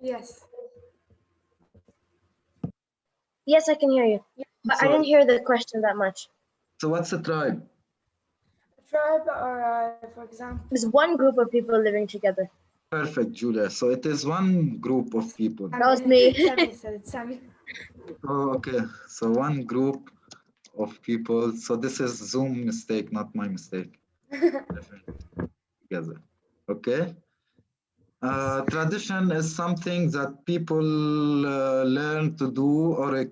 Yes. Yes, I can hear you. But I didn't hear the question that much. So what's a tribe? A tribe, or for example, It's one group of people living together. Perfect, Julia. So it is one group of people. That was me. Sammy said it, Sammy. Oh, okay. So one group of people. So this is Zoom mistake, not my mistake. Together. Okay. Tradition is something that people learn to do, or a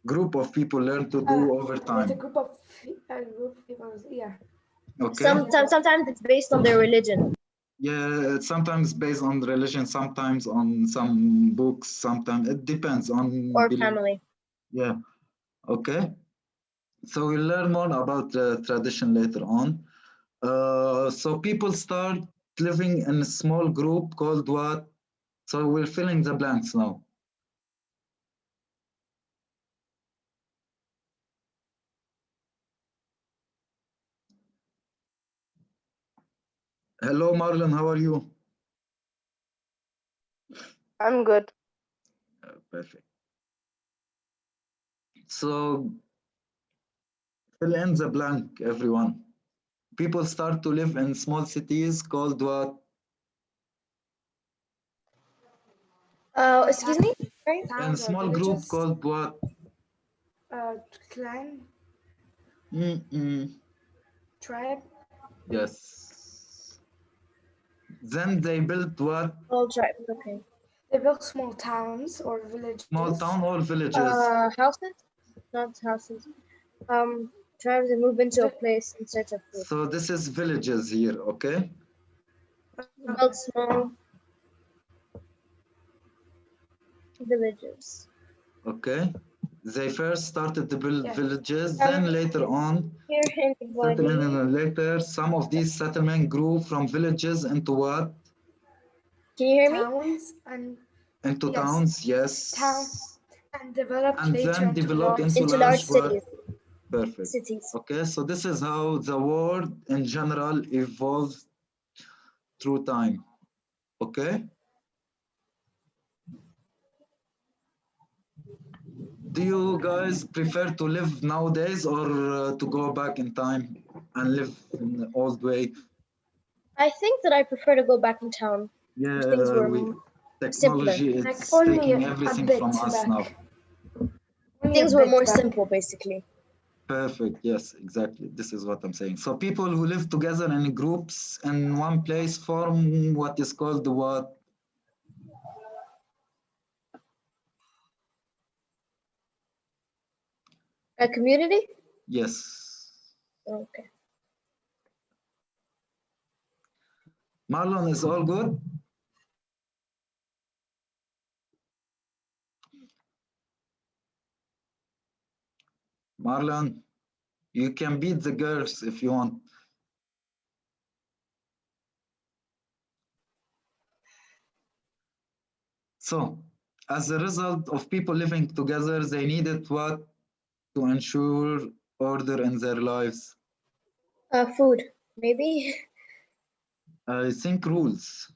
group of people learn to do over With a time. group of people, yeah. Okay. Sometimes it's based on their religion. Yeah, sometimes based on religion, sometimes on some books, sometimes it depends on Or belief. family. Yeah. Okay. So we'll learn more about the tradition later on. So people start living in a small group called what? So we're filling the blanks now. Hello, Marlon, how are you? I'm good. Perfect. So fill in the blank, everyone. People start to live in small cities called what? Excuse me? Sorry? In a small group called what? Clan, Mm-mm. tribe. Yes. Then they built what? All tribes, okay. They built small towns or villages. Small town or villages? Houses? Not houses. Tribes that move into a place in search of food. So this is villages here, okay? Build small villages. Okay. They first started to build Yeah. villages, then later on, Here in later, some of these settlements grew from villages into what? Can you hear me? Towns and Into yes. towns, yes. Town and developed And later then into developed large into large what? cities. Perfect. Cities. Okay, so this is how the world in general evolves through time. Okay? Do you guys prefer to live nowadays or to go back in time and live in the old way? I think that I prefer to go back in town. Yeah, Things were technology simpler. it's only taking a everything bit from us back. now. Only Things a were bit more back. simple, basically. Perfect. Yes, exactly. This is what I'm saying. So people who live together in groups in one place form what is called the what? A community? Yes. Okay. Marlon, is all good? Marlon, you can beat the girls if you want. So, as a result of people living together, they needed what to ensure order in their lives? Food, maybe. I think rules.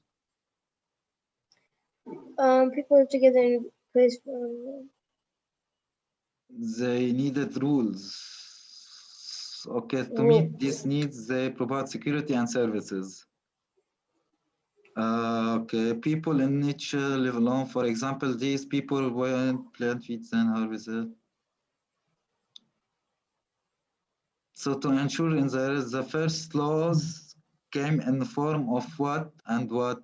People live together in a place. They needed rules. Okay, to Rules. meet these needs, they provide security and services. Okay, people in nature live alone. For example, these people went plant feeds and harvested. So to ensure in the first laws came in the form of what and what?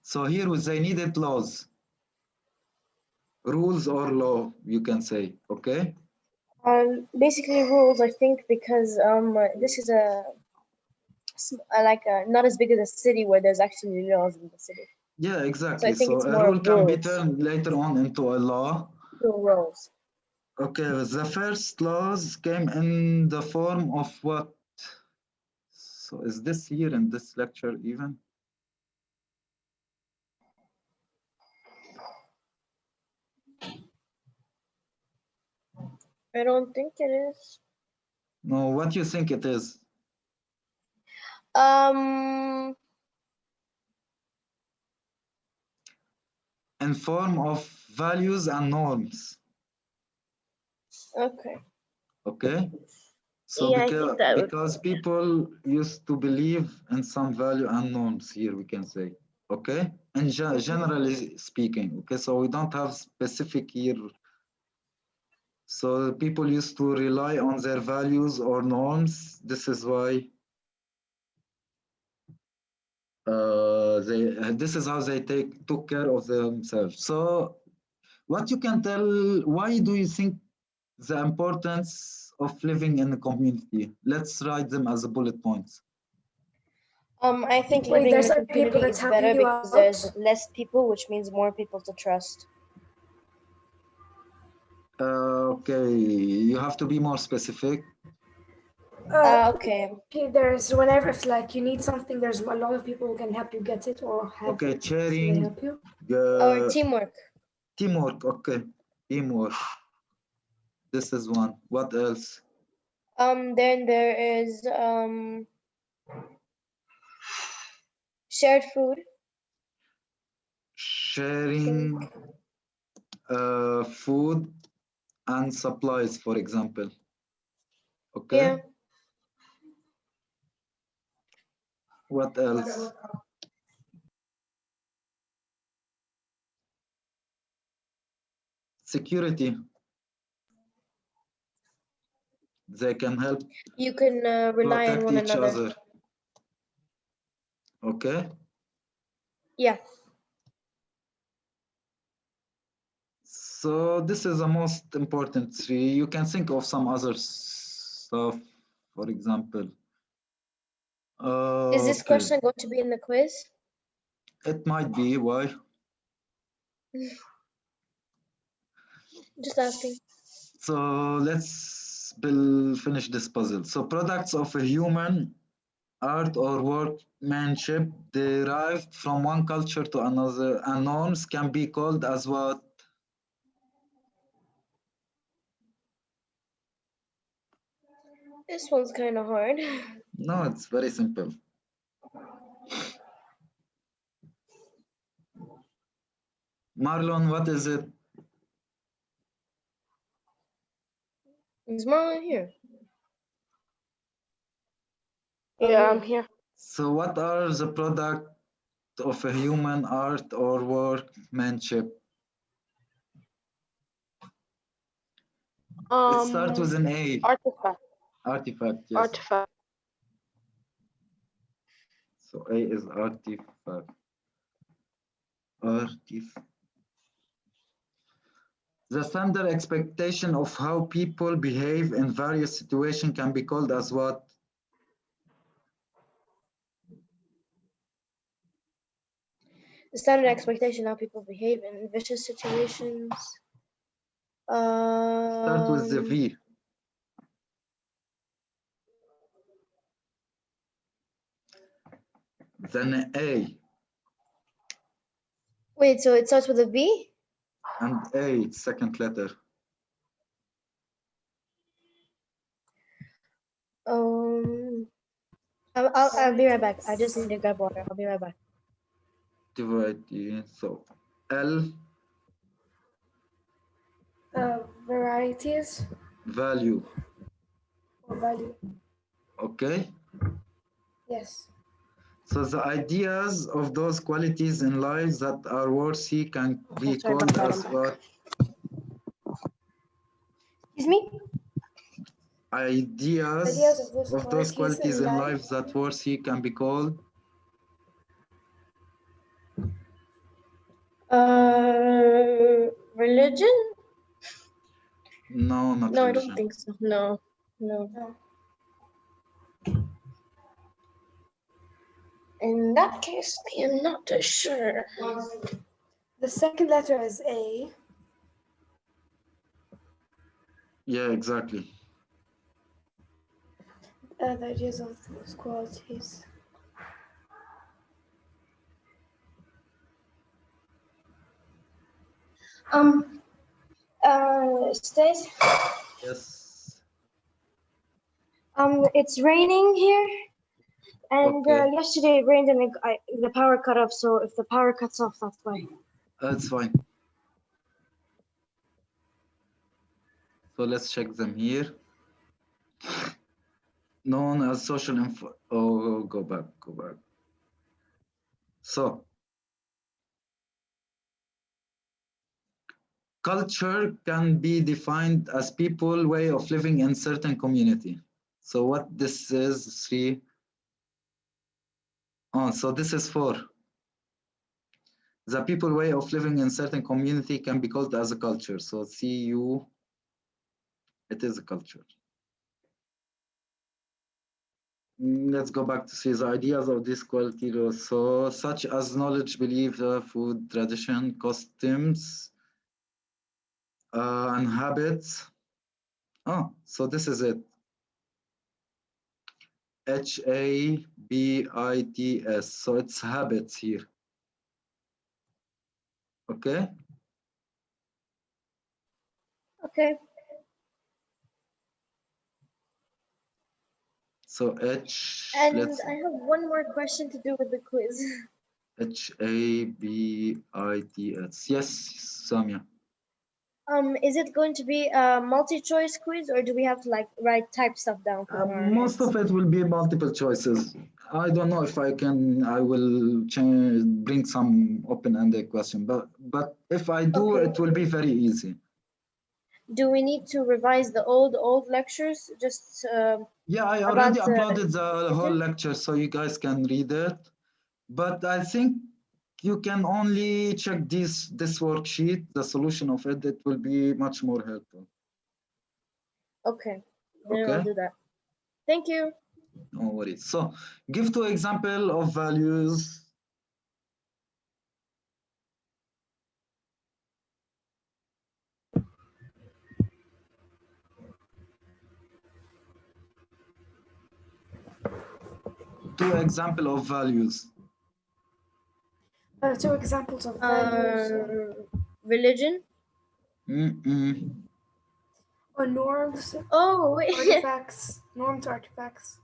So here they needed laws. Rules or law, you can say, okay? Basically rules, I think, because this is not as big as a city where there's actually laws in the city. Yeah, exactly. So I think it's a more rule of can be rules. turned later on into a law. Rules. Okay, the first laws came in the form of what? So is this here in this lecture even? I don't think it is. No, what do you think it is? in form of values and norms. Okay. Okay. So Yeah, I think that would because people used to believe in some value and norms here, we can say. Okay. And generally speaking. Okay. So we don't have specific here. So people used to rely on their values or norms. This is why this is how they took care of themselves. So what you can tell, why do you think the importance of living in a community? Let's write them as a bullet points. I think Wait, living in there's a other people community that's is better helping you because there's out? less people, which means more people to trust. Okay, you have to be more specific. Okay. There's whenever if like you need something, there's a lot of people who can help you get it or have Okay, it, so they sharing, help you. Or teamwork. teamwork. Okay, teamwork. This is one. What else? Then there is shared food. Sharing food and supplies, for example. Okay. Yeah. What else? Security. They can help You can rely on protect one each another. other. Okay. Yeah. So this is the most important three. You can think of some other stuff, for example. Is this Okay. question going to be in the quiz? It might be. Why? Just asking. So let's finish this puzzle. So products of a human art or workmanship derived from one culture to another, and norms can be called as what? This one's kind of hard. No, it's very simple. Marlon, what is it? Is Marlon here? Yeah, I'm here. So what are the product of a human art or workmanship? It starts with an A. Artifact. Artifact, yes. Artifact. So A is artifact. Artifact. The standard expectation of how people behave in various situations can be called as what? The standard expectation how people behave in vicious situations. Start with the V. Then A. Wait, so it starts with a V? And A, second letter. I'll be right back. I just need to grab water. I'll be right back. Divide. So L. Varieties Value. or value. Okay. Yes. So the ideas of those qualities in life that are worthy can be called as what? Excuse me? Ideas of those qualities in life that worthy can be called? Religion? No, not No, religion. I don't think so. No. In that case, I am not sure. The second letter is A. Yeah, exactly. The ideas of those qualities. Stace? Yes. It's raining here, and Okay. yesterday it rained and the power cut off. So if the power cuts off, that's why. It's fine. So let's check them here. Known as social info. Oh, go back. So, culture can be defined as people way of living in certain community. So what this is 3. Oh, so this is 4. The people way of living in certain community can be called as a culture. So CU, it is a culture. Let's go back to see the ideas of this quality laws. So such as knowledge, belief, food, tradition, customs, and habits. Oh, so this is it. HABITS. So it's habits here. Okay. Okay. So H. And let's I have one more question to do with the quiz. HABITS. Yes, Samia. Is it going to be a multi-choice quiz, or do we have to like type stuff down from our Most heads? of it will be multiple choices. I don't know if I will bring some open-ended question, but if I do, Okay. it will be very easy. Do we need to revise the old lectures? Just Yeah, I already about uploaded the whole lecture so you guys can read it. But I think you can only check this worksheet, the solution of it. It will be much more helpful. Okay, then Okay. I'll do that. Thank you. No worries. So give 2 examples of values. Two examples of values. 2 examples of values. Religion. Or norms. Oh, wait. Artifacts. Norms, artifacts.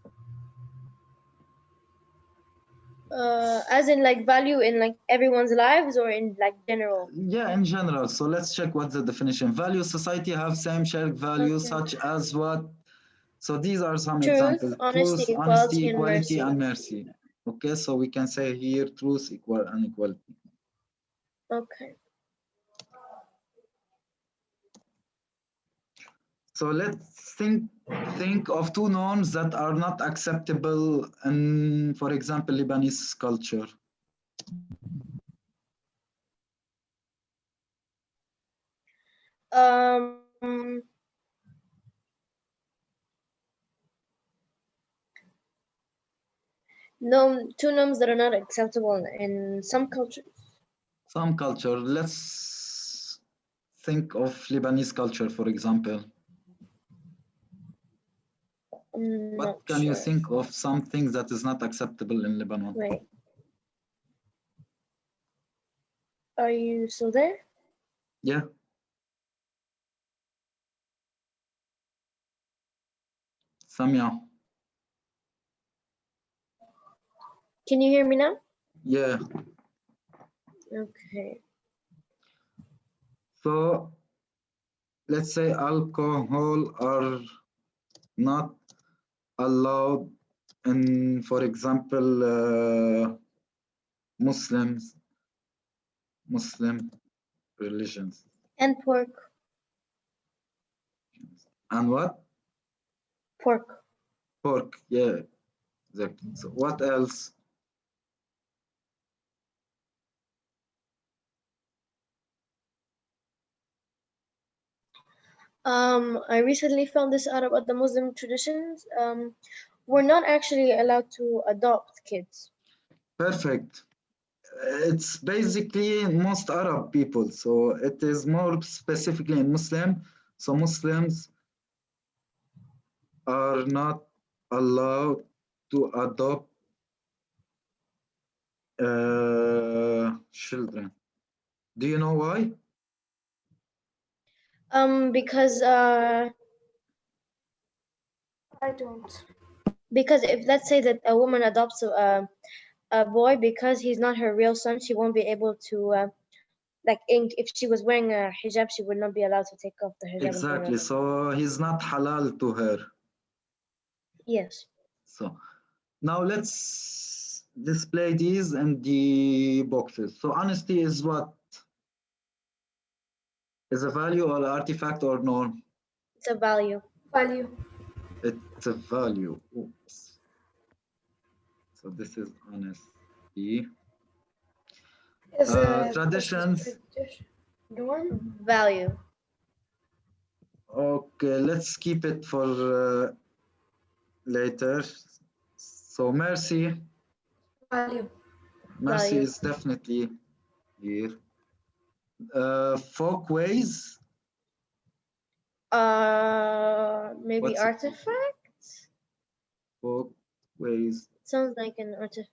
As in like value in like everyone's lives, or in like general? Yeah, in general. So let's check what's the definition. Value society have same shared values such as what? So these are some Truth, examples. honesty, Truth, honesty, equality, equality, and and mercy. Okay, so we can say here truth, and equality. Okay. So let's think of 2 norms that are not acceptable in, for example, Lebanese culture. No, 2 norms that are not acceptable in some cultures. Some culture. Let's think of Lebanese culture, for example. What can you think of something that is not acceptable in Lebanon? Wait. Are you still there? Yeah. Samia. Can you hear me now? Yeah. Okay. So let's say alcohol are not allowed in, for example, Muslim religions. And pork. And what? Pork. Pork, yeah, exactly. So what else? I recently found this out about the Muslim traditions. We're not actually allowed to adopt kids. Perfect. It's basically most Arab people, so it is more specifically in Muslim. So Muslims are not allowed to adopt children. Do you know why? Because I don't. because if let's say that a woman adopts a boy, because he's not her real son, she won't be able to like if she was wearing a hijab, she would not be allowed to take off the hijab. Exactly. So he's not halal to her. Yes. So now let's display these in the boxes. So honesty is what? Is a value or artifact or norm? It's a value. Value. It's a value. Oops. So this is honesty. Is Traditions. Norm. Value. Okay, let's keep it for later. So mercy. Value. Mercy Value. is definitely here. Folkways. Maybe What's it? artifact. Folkways. Sounds like an artifact.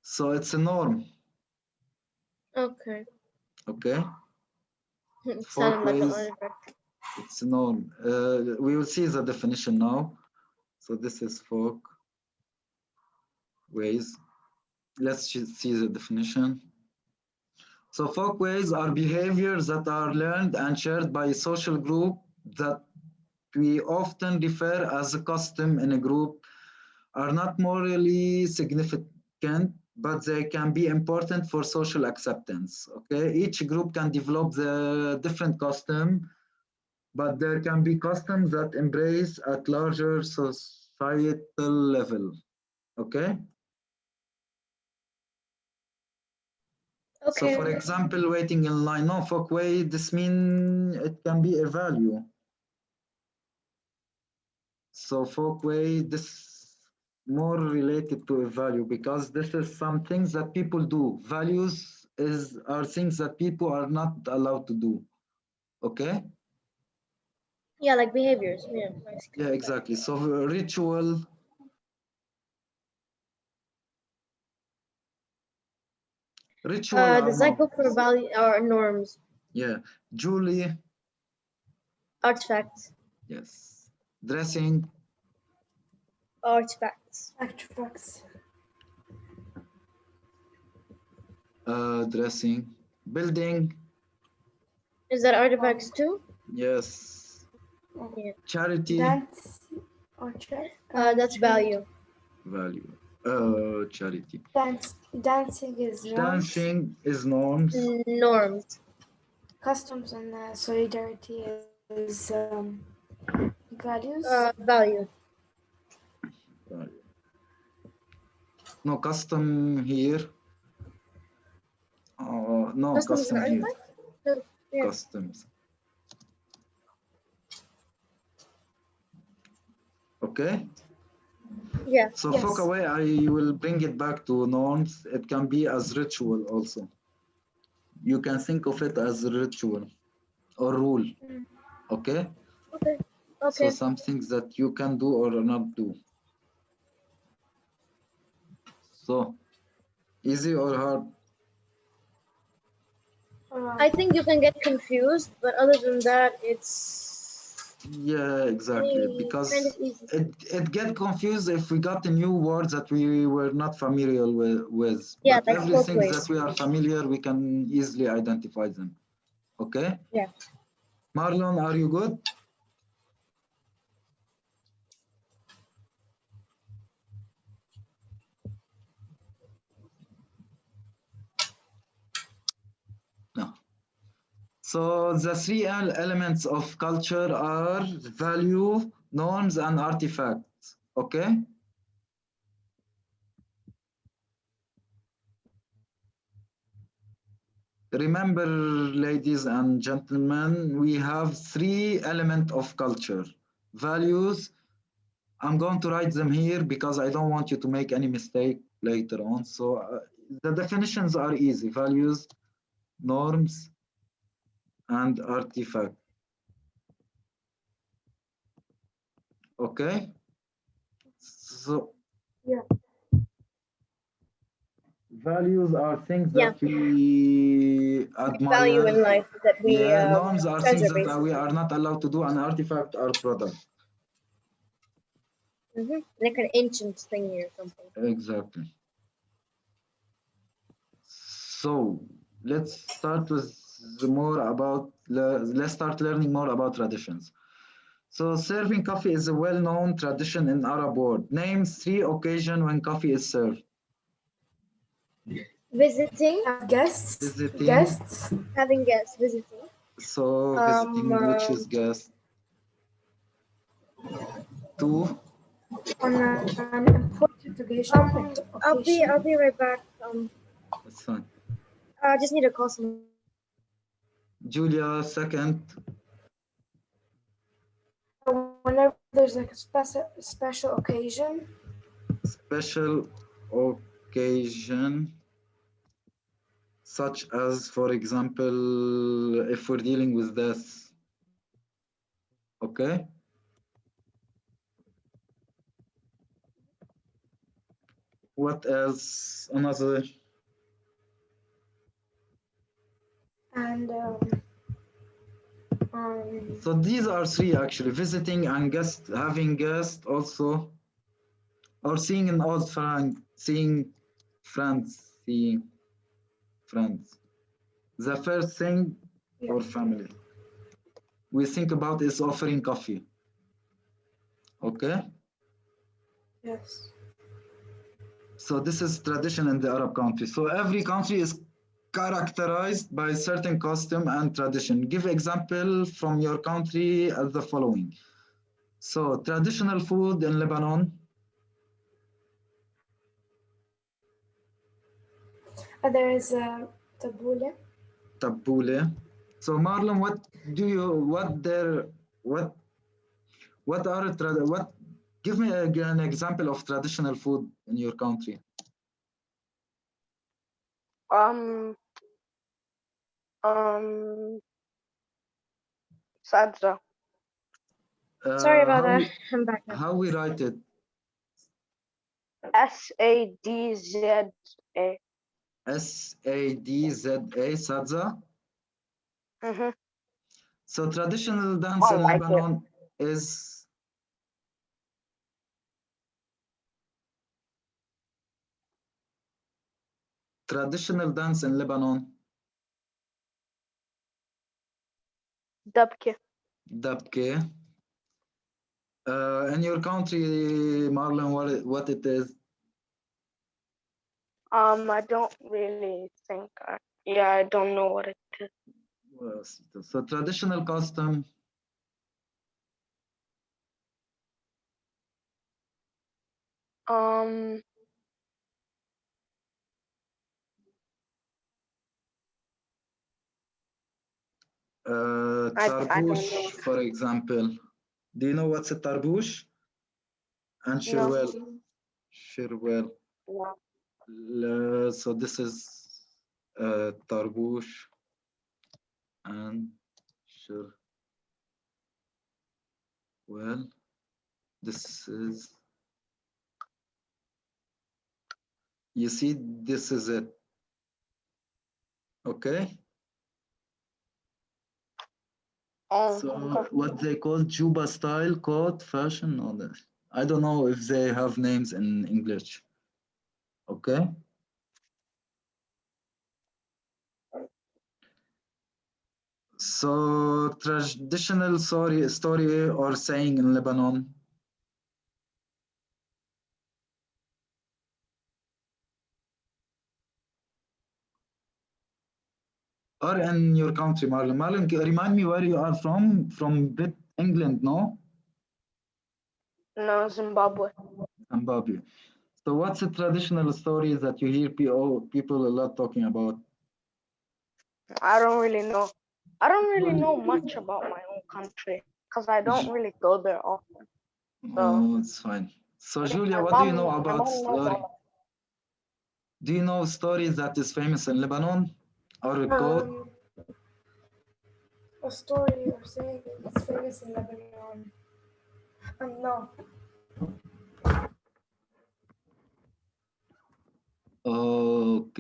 So it's a norm. Okay. Okay. It sounded like an Folkways. artifact. It's a norm. We will see the definition now. So this is folk ways. Let's see the definition. So folkways are behaviors that are learned and shared by a social group that we often refer as a custom in a group, are not morally significant, but they can be important for social acceptance. Okay, each group can develop the different custom, but there can be customs that embrace at larger societal level. Okay. Okay. So for example, waiting in line, no, folkway, this means it can be a value. So folkway, this more related to a value because this is some things that people do. Values are things that people are not allowed to do. Okay? Yeah, like behaviors. Yeah. Yeah, exactly. So ritual. Ritual Does that go for value or norms? Yeah. Julie. Artifacts. Yes. Dressing. Artifacts. Artifacts. Dressing. Building. Is that artifacts too? Yes. Yeah. Charity. Dance. That's value. Value. Charity. Dancing is norms. Dancing is norms. Norms. Customs and solidarity is values. Value. No, custom here. No, Customs custom and here. artifacts? Yeah. Customs. Okay. Yeah. So Yes. folk away, I will bring it back to norms. It can be as ritual also. You can think of it as a ritual or rule. Okay. Okay. So some things that you can do or not do. So easy or hard? I think you can get confused, but other than that, it's Yeah, exactly. Because kind of easy. it get confused if we got a new words that we were not familiar with. Yeah, But like everything folkways. that we are familiar, we can easily identify them. Okay? Yeah. Marlon, are you good? No. So the three elements of culture are value, norms, and artifacts. Okay? Remember, ladies and gentlemen, we have three elements of culture. Values, I'm going to write them here because I don't want you to make any mistake later on. So the definitions are easy. Values, norms, and artifact. Okay? So yeah. Values are things Yeah. that we Value admire. in life that we Yeah, norms are treasure, things that basically. we are not allowed to do, and artifacts are products. Like an ancient thingy or something. Exactly. So let's start with let's start learning more about traditions. So serving coffee is a well-known tradition in Arab world. Name 3 occasions when coffee is served. Visiting, Guests. Visiting. Guests. having guests, visiting. So visiting, which is guest. 2. On an important occasion. I'll be right back. That's fine. I just need to call someone. Julia, second. Whenever there's like a special occasion. Special occasion, such as, for example, if we're dealing with death. Okay. What else? Another. And So these are 3 actually: visiting and guest, having guest also, or seeing an old friend, seeing friends. The first thing for family we think about is offering coffee. Okay. yes. So this is tradition in the Arab country. So every country is characterized by certain custom and tradition. Give example from your country as the following. So traditional food in Lebanon. There is a tabbouleh. Tabbouleh. So Marlon, what give me an example of traditional food in your country. Sadza. Sorry about that. I'm back now. How we write it? SADZA. SADZA, sadza. Mm-hmm. So traditional dance in Lebanon is traditional dance in Lebanon. Dabke. Dabke. In your country, Marlon, what it is? I don't really think. I don't know what it is. So traditional custom. Tarbush, for example. Do you know what's a tarbush? And shirwel. No. Shirwel. No. So this is tarbush and shirwel. This is, you see, this is it. Okay. So what they call Juba style, coat, fashion, all that. I don't know if they have names in English. Okay. So traditional story or saying in Lebanon. Or in your country, Marlon. Marlon, remind me where you are from. From England, no? No, Zimbabwe. Zimbabwe. So what's the traditional stories that you hear people a lot talking about? I don't really know. I don't really know much about my own country because I don't really go there often. Oh, it's fine. So Julia, what do you know about story? Do you know stories that is famous in Lebanon or a quote? A story or saying it's famous in Lebanon. No.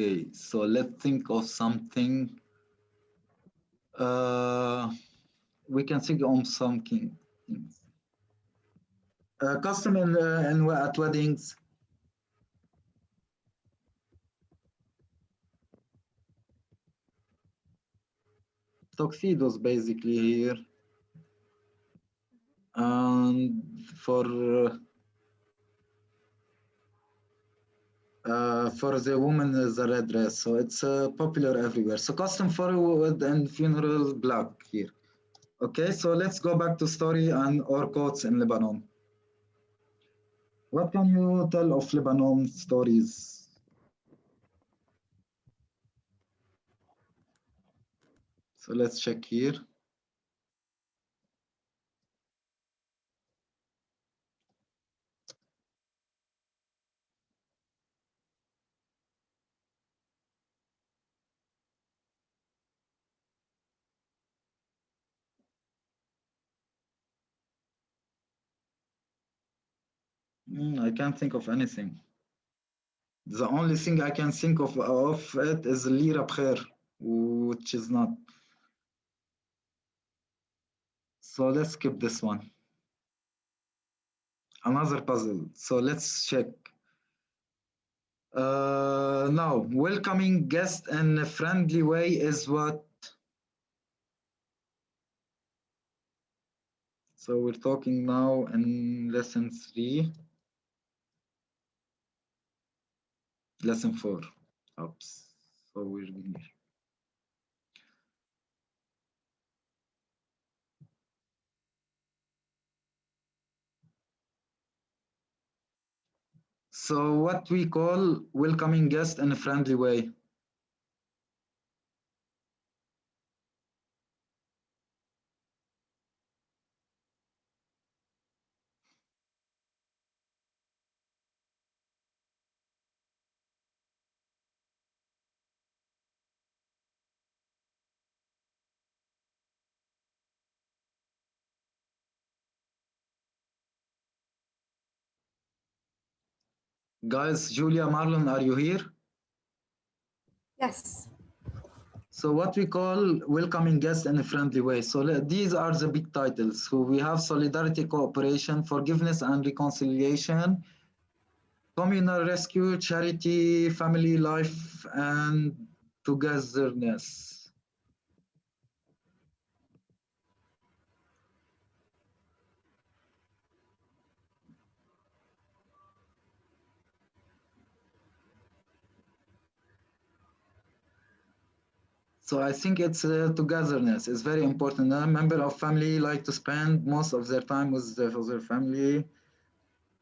Okay, so let's think of something. We can think on some things. Custom at weddings. Tuxedos basically here. And for the woman is the red dress, so it's popular everywhere. So custom forward and funeral black here. Okay, so let's go back to story and or quotes in Lebanon. What can you tell of Lebanon stories? So let's check here. I can't think of anything. The only thing I can think of it is Lira Bkhair, which is not. So let's skip this one. Another puzzle. So let's check. Now, welcoming guest in a friendly way is what? So we're talking now in lesson 3. Lesson 4. Oops. So we're here. So what we call welcoming guest in a friendly way. Guys, Julia, Marlon, are you here? Yes. So what we call welcoming guests in a friendly way. So these are the big titles. So we have solidarity, cooperation, forgiveness and reconciliation, communal rescue, charity, family life, and togetherness. So I think it's togetherness is very important. A member of family like to spend most of their time with their family,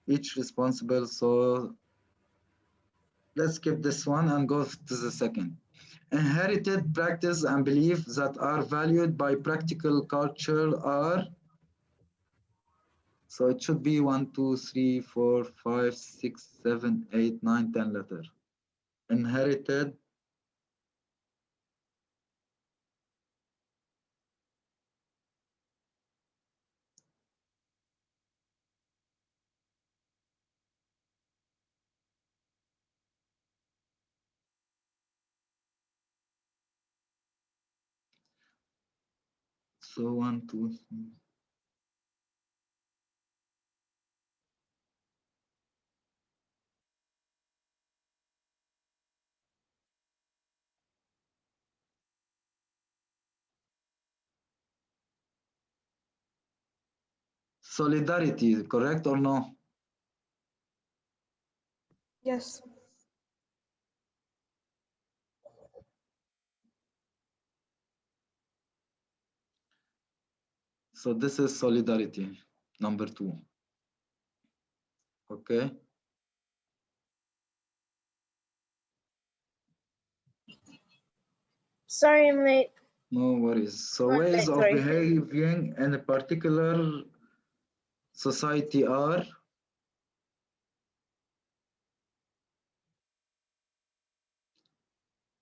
each responsible. So let's skip this one and go to the second. Inherited practice and belief that are valued by practical culture are. So it should be 1, 2, 3, 4, 5, 6, 7, 8, 9, 10 letter. Inherited. So 1, 2, 3. Solidarity, correct or no? Yes. So this is solidarity, number 2. Okay. Sorry, I'm late. No worries. So Not ways late, of sorry. behaving in a particular society are.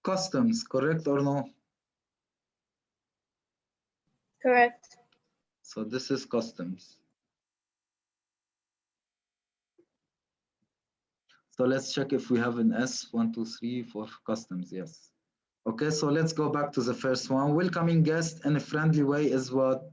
Customs, correct or no? Correct. So this is customs. So let's check if we have an S, 1, 2, 3 for customs, yes. Okay, so let's go back to the first one. Welcoming guests in a friendly way is what?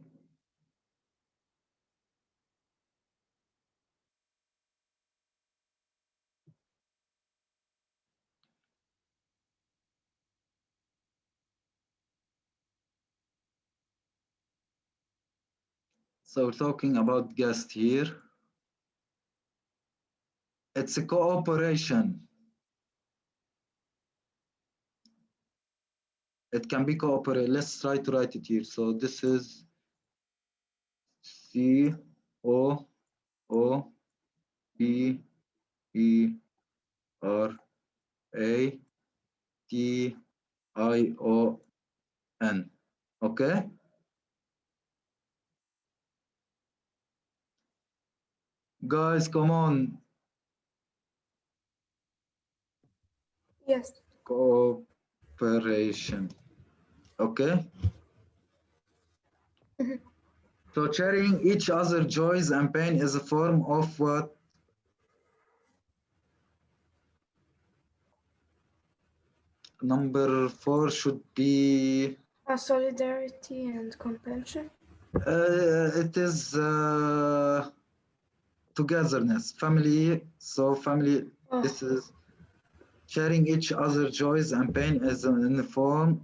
So we're talking about guest here. It's a cooperation. It can be cooperate. Let's try to write it here. So this is C O O P E R A T I O N. Okay. Guys, come on. Yes. Cooperation. Okay. So sharing each other joys and pain is a form of what? Number 4 should be Solidarity and compassion. it is togetherness, family. So family, Oh, this is sharing each other joys and pain is a form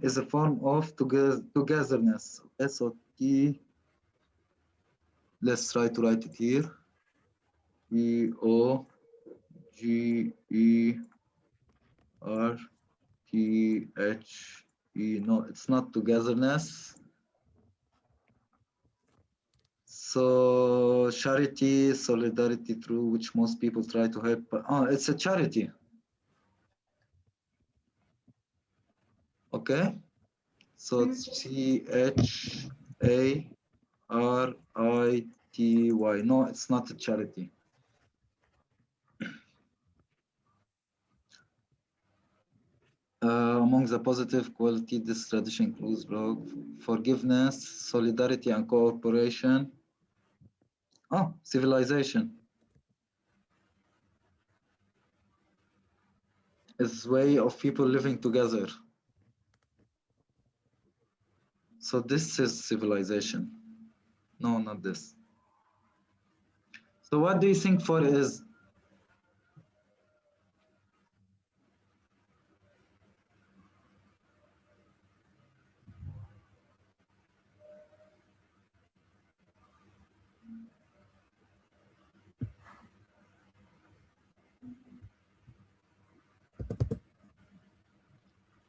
of togetherness. Okay, so T. Let's try to write it here. E O G E R T H E. No, it's not togetherness. So charity, solidarity through which most people try to help. Oh, it's a charity. Okay. So it's CHARITY. No, it's not a charity. Among the positive quality, this tradition includes forgiveness, solidarity, and cooperation. Oh, civilization is way of people living together. So this is civilization. No, not this. So what do you think for is?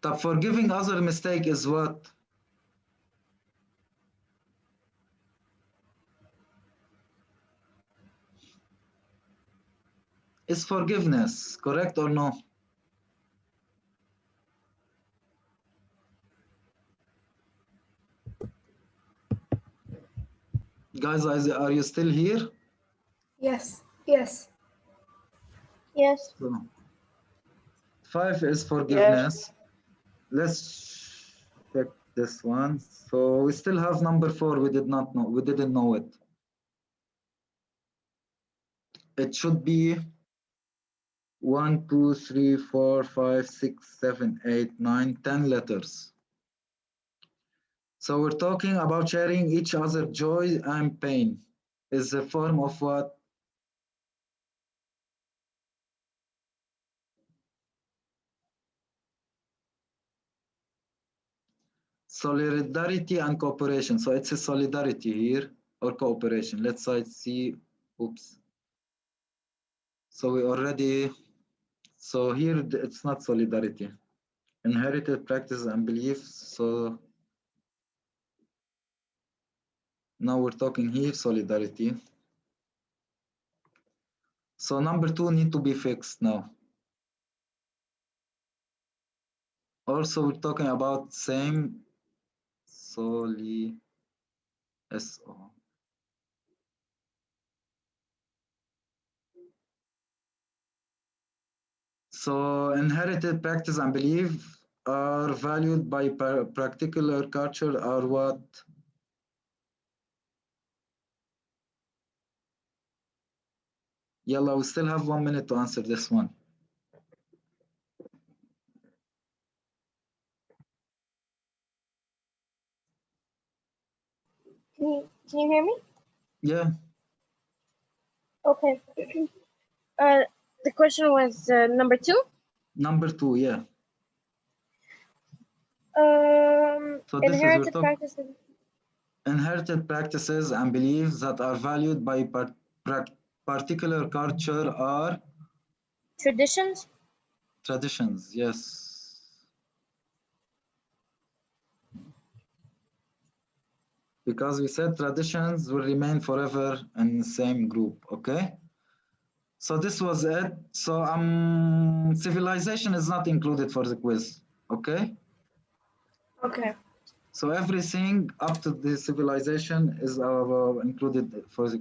The forgiving other mistake is what? Is forgiveness, correct or no? Guys, are you still here? yes. Yes. Yes. So, 5 is forgiveness. Let's check this one. So we still have number 4. We didn't know it. It should be 1, 2, 3, 4, 5, 6, 7, 8, 9, 10 letters. So we're talking about sharing each other joy and pain. Is a form of what? Solidarity and cooperation. So it's a solidarity here or cooperation. Let's see. Oops. So we already. So here it's not solidarity. Inherited practices and beliefs. So now we're talking here solidarity. So number 2 need to be fixed now. Also, we're talking about same SO. So inherited practice and belief are valued by particular culture or what? Yalla, we still have 1 minute to answer this one. Can you hear me? Yeah. Okay. The question was number 2. Number 2, yeah. So this is your Inherited top practices. inherited practices and beliefs that are valued by particular culture are Traditions. traditions. Yes. Because we said traditions will remain forever in the same group. Okay. So this was it. So civilization is not included for the quiz. Okay. Okay. So everything up to the civilization is included for the